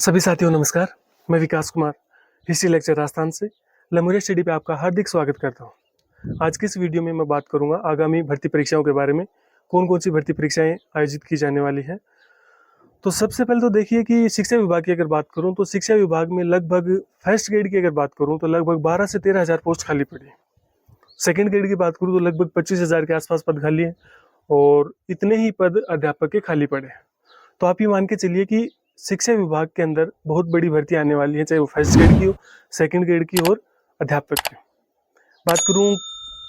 सभी साथियों नमस्कार। मैं विकास कुमार हिस्ट्री लेक्चर राजस्थान से लेमोरिया स्टडी पे आपका हार्दिक स्वागत करता हूं। आज की इस वीडियो में मैं बात करूंगा आगामी भर्ती परीक्षाओं के बारे में, कौन कौन सी भर्ती परीक्षाएं आयोजित की जाने वाली हैं। तो सबसे पहले तो देखिए कि शिक्षा विभाग की अगर बात करूं तो शिक्षा विभाग में लगभग फर्स्ट ग्रेड की अगर बात करूं तो लगभग 12 से 13 हज़ार पोस्ट खाली पड़ी है। सेकेंड ग्रेड की बात करूँ तो लगभग 25,000 के आसपास पद खाली हैं और इतने ही पद अध्यापक के खाली पड़े हैं। तो आप ये मान के चलिए कि शिक्षा विभाग के अंदर बहुत बड़ी भर्ती आने वाली है, चाहे वो फर्स्ट ग्रेड की हो, सेकंड ग्रेड की और अध्यापक की। बात करूं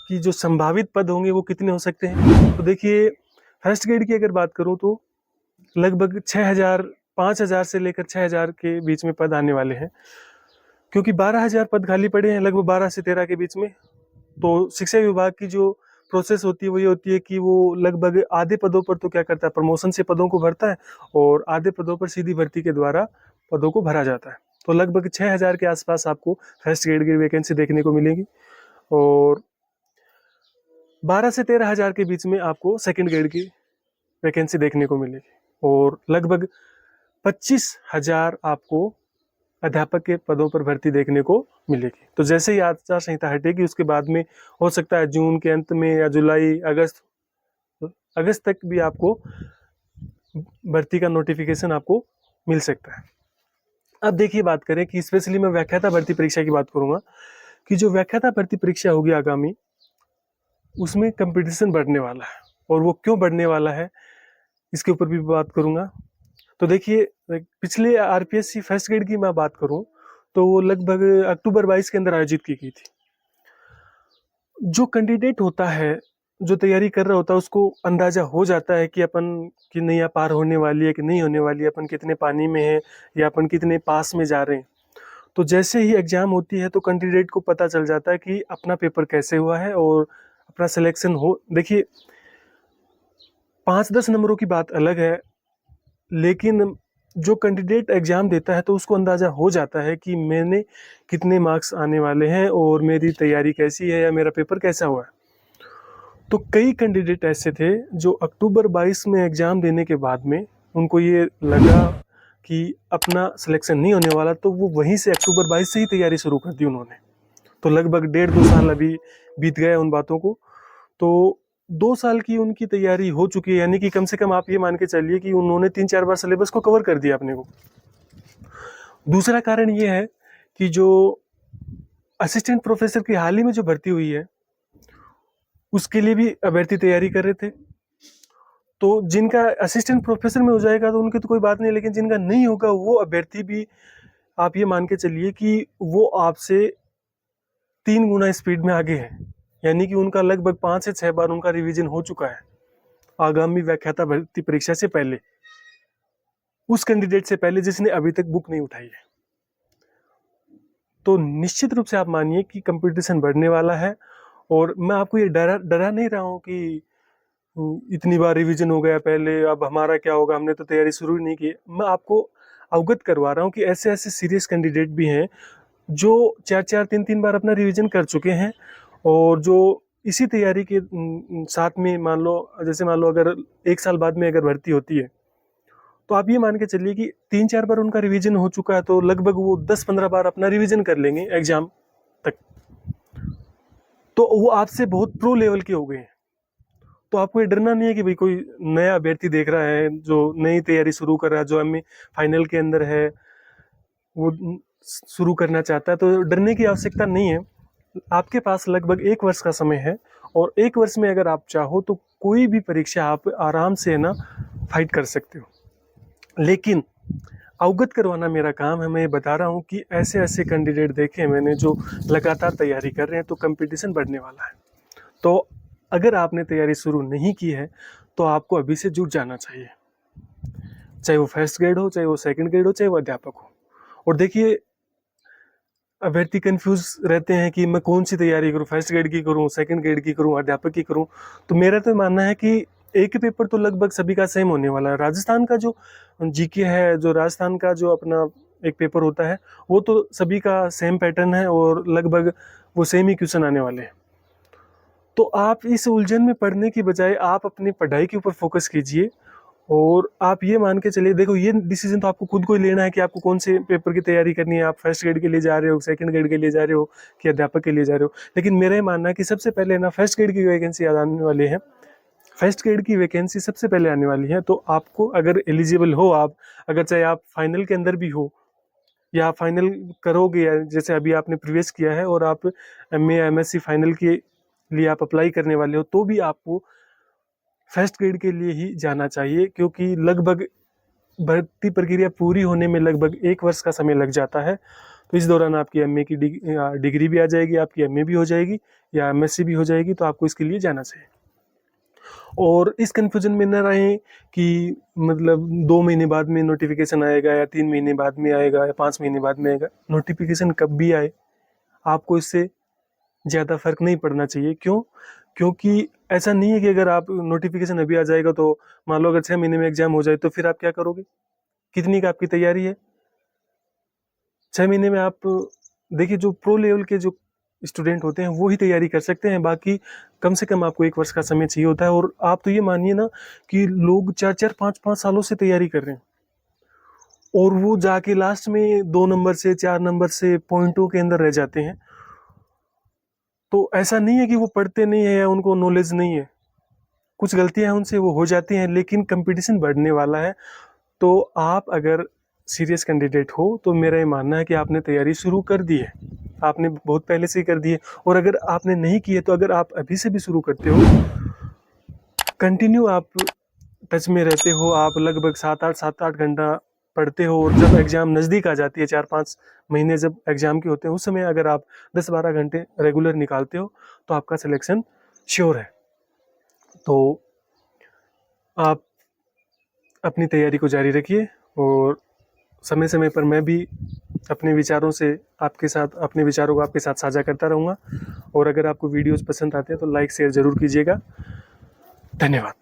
कि जो संभावित पद होंगे वो कितने हो सकते हैं, तो देखिए फर्स्ट ग्रेड की अगर बात करूं तो लगभग 6,000 5,000 से लेकर 6,000 के बीच में पद आने वाले हैं, क्योंकि 12,000 पद खाली पड़े हैं लगभग 12 से 13 के बीच में। तो शिक्षा विभाग की जो प्रोसेस होती है वो ये होती है कि वो लगभग आधे पदों पर तो क्या करता है, प्रमोशन से पदों को भरता है और आधे पदों पर सीधी भर्ती के द्वारा पदों को भरा जाता है। तो लगभग 6,000 के आसपास आपको फर्स्ट ग्रेड की वैकेंसी देखने को मिलेगी और 12 से 13,000 के बीच में आपको सेकंड ग्रेड की वैकेंसी देखने को मिलेगी और लगभग 25,000 आपको अध्यापक के पदों पर भर्ती देखने को मिलेगी। तो जैसे ही आचार संहिता हटेगी उसके बाद में हो सकता है जून के अंत में या जुलाई अगस्त तक भी आपको भर्ती का नोटिफिकेशन आपको मिल सकता है। अब देखिए बात करें कि स्पेशली मैं व्याख्याता भर्ती परीक्षा की बात करूंगा कि जो व्याख्याता भर्ती परीक्षा होगी आगामी, उसमें कंपटीशन बढ़ने वाला है और वो क्यों बढ़ने वाला है इसके ऊपर भी बात करूंगा। तो देखिए पिछले आरपीएससी फर्स्ट ग्रेड की मैं बात करूं तो वो लगभग अक्टूबर 22 के अंदर आयोजित की गई थी। जो कैंडिडेट होता है, जो तैयारी कर रहा होता है, उसको अंदाजा हो जाता है कि अपन की नैया पार होने वाली है कि नहीं होने वाली है, अपन कितने पानी में है या अपन कितने पास में जा रहे हैं। तो जैसे ही एग्जाम होती है तो कैंडिडेट को पता चल जाता है कि अपना पेपर कैसे हुआ है और अपना सिलेक्शन हो। देखिए 5-10 नंबरों की बात अलग है, लेकिन जो कैंडिडेट एग्जाम देता है तो उसको अंदाजा हो जाता है कि मैंने कितने मार्क्स आने वाले हैं और मेरी तैयारी कैसी है या मेरा पेपर कैसा हुआ है। तो कई कैंडिडेट ऐसे थे जो अक्टूबर 22 में एग्जाम देने के बाद में उनको ये लगा कि अपना सिलेक्शन नहीं होने वाला, तो वो वहीं से अक्टूबर 22 से ही तैयारी शुरू कर दी उन्होंने। तो लगभग 1.5-2 साल अभी बीत गए उन बातों को। तो 2 साल की उनकी तैयारी हो चुकी है, यानी कि कम से कम आप ये मान के चलिए कि उन्होंने 3-4 बार सिलेबस को कवर कर दिया अपने को। दूसरा कारण ये है कि जो असिस्टेंट प्रोफेसर की हाल ही में जो भर्ती हुई है उसके लिए भी अभ्यर्थी तैयारी कर रहे थे। तो जिनका असिस्टेंट प्रोफेसर में हो जाएगा तो उनकी तो कोई बात नहीं, लेकिन जिनका नहीं होगा वो अभ्यर्थी भी आप ये मान के चलिए कि वो आपसे 3 गुना स्पीड में आगे है, यानी कि उनका लगभग 5 से 6 बार उनका रिवीजन हो चुका है आगामी व्याख्याता भर्ती परीक्षा से पहले, उस कैंडिडेट से पहले जिसने अभी तक बुक नहीं उठाई है। तो निश्चित रूप से आप मानिए कि कंपटीशन बढ़ने वाला है और मैं आपको ये डरा नहीं रहा हूँ कि इतनी बार रिवीजन हो गया पहले, अब हमारा क्या होगा, हमने तो तैयारी शुरू ही नहीं की। मैं आपको अवगत करवा रहा हूँ कि ऐसे ऐसे सीरियस कैंडिडेट भी हैं जो 4-4 3-3 बार अपना रिवीजन कर चुके हैं और जो इसी तैयारी के साथ में मान लो अगर 1 साल बाद में अगर भर्ती होती है तो आप ये मान के चलिए कि 3-4 बार उनका रिवीजन हो चुका है, तो लगभग वो 10-15 बार अपना रिवीजन कर लेंगे एग्जाम तक। तो वो आपसे बहुत प्रो लेवल के हो गए हैं। तो आपको ये डरना नहीं है कि भाई कोई नया अभ्यर्थी देख रहा है जो नई तैयारी शुरू कर रहा है, जो एमए फाइनल के अंदर है, वो शुरू करना चाहता है, तो डरने की आवश्यकता नहीं है। आपके पास लगभग 1 वर्ष का समय है और 1 वर्ष में अगर आप चाहो तो कोई भी परीक्षा आप आराम से ना फाइट कर सकते हो। लेकिन अवगत करवाना मेरा काम है। मैं ये बता रहा हूँ कि ऐसे ऐसे कैंडिडेट देखे मैंने जो लगातार तैयारी कर रहे हैं, तो कंपटीशन बढ़ने वाला है। तो अगर आपने तैयारी शुरू नहीं की है तो आपको अभी से जुट जाना चाहिए, चाहे वो फर्स्ट ग्रेड हो, चाहे वो सेकंड ग्रेड हो, चाहे वो अध्यापक हो। और देखिए अभ्यर्थी कंफ्यूज रहते हैं कि मैं कौन सी तैयारी करूं, फर्स्ट ग्रेड की करूं, सेकंड ग्रेड की करूं, अध्यापक की करूं। तो मेरा तो मानना है कि एक ही पेपर तो लगभग सभी का सेम होने वाला है। राजस्थान का जो जीके है, जो राजस्थान का जो अपना एक पेपर होता है, वो तो सभी का सेम पैटर्न है और लगभग वो सेम ही क्वेश्चन आने वाले हैं। तो आप इस उलझन में पढ़ने की बजाय आप अपनी पढ़ाई के ऊपर फोकस कीजिए और आप ये मान के चलिए, देखो ये डिसीजन तो आपको खुद को ही लेना है कि आपको कौन से पेपर की तैयारी करनी है। आप फर्स्ट ग्रेड के लिए जा रहे हो, सेकंड ग्रेड के लिए जा रहे हो, कि अध्यापक के लिए जा रहे हो। लेकिन मेरा ये मानना है कि सबसे पहले ना फर्स्ट ग्रेड की वैकेंसी आने वाली है। फर्स्ट ग्रेड की वैकेंसी सबसे पहले आने वाली है। तो आपको अगर एलिजिबल हो, आप अगर चाहे आप फाइनल के अंदर भी हो या फाइनल करोगे, या जैसे अभी आपने प्रीवियस किया है और आप एमए या एमएससी फाइनल के लिए आप अप्लाई करने वाले हो, तो भी आपको फर्स्ट ग्रेड के लिए ही जाना चाहिए, क्योंकि लगभग भर्ती प्रक्रिया पूरी होने में लगभग 1 वर्ष का समय लग जाता है। तो इस दौरान आपकी एमए की डिग्री भी आ जाएगी, आपकी एमए भी हो जाएगी या एमएससी भी हो जाएगी। तो आपको इसके लिए जाना चाहिए। और इस कन्फ्यूजन में न रहें कि मतलब 2 महीने बाद में नोटिफिकेशन आएगा या 3 महीने बाद में आएगा या 5 महीने बाद में आएगा। नोटिफिकेशन कब भी आए, आपको इससे ज़्यादा फर्क नहीं पड़ना चाहिए। क्यों? क्योंकि ऐसा नहीं है कि अगर आप नोटिफिकेशन अभी आ जाएगा तो मान लो अगर 6 महीने में एग्जाम हो जाए तो फिर आप क्या करोगे? कितनी का आपकी तैयारी है? 6 महीने में आप देखिए, जो प्रो लेवल के जो स्टूडेंट होते हैं वो ही तैयारी कर सकते हैं। बाकी कम से कम आपको 1 वर्ष का समय चाहिए होता है। और आप तो ये मानिए ना कि लोग 4-4, 5-5 सालों से तैयारी कर रहे हैं, और वो जाके लास्ट में 2 नंबर से 4 नंबर से पॉइंटों के अंदर रह जाते हैं। तो ऐसा नहीं है कि वो पढ़ते नहीं है या उनको नॉलेज नहीं है, कुछ गलतियां हैं उनसे वो हो जाती हैं, लेकिन कंपटीशन बढ़ने वाला है। तो आप अगर सीरियस कैंडिडेट हो तो मेरा ये मानना है कि आपने तैयारी शुरू कर दी है, आपने बहुत पहले से ही कर दी है। और अगर आपने नहीं की है तो अगर आप अभी से भी शुरू करते हो, कंटिन्यू आप टच में रहते हो, आप लगभग 7-8 घंटा पढ़ते हो, और जब एग्ज़ाम नज़दीक आ जाती है, 4-5 महीने जब एग्ज़ाम के होते हैं, उस समय अगर आप 10-12 घंटे रेगुलर निकालते हो तो आपका सिलेक्शन श्योर है। तो आप अपनी तैयारी को जारी रखिए, और समय समय पर मैं भी अपने विचारों से आपके साथ, अपने विचारों को आपके साथ साझा करता रहूँगा। और अगर आपको वीडियोज़ पसंद आते हैं तो लाइक शेयर ज़रूर कीजिएगा। धन्यवाद।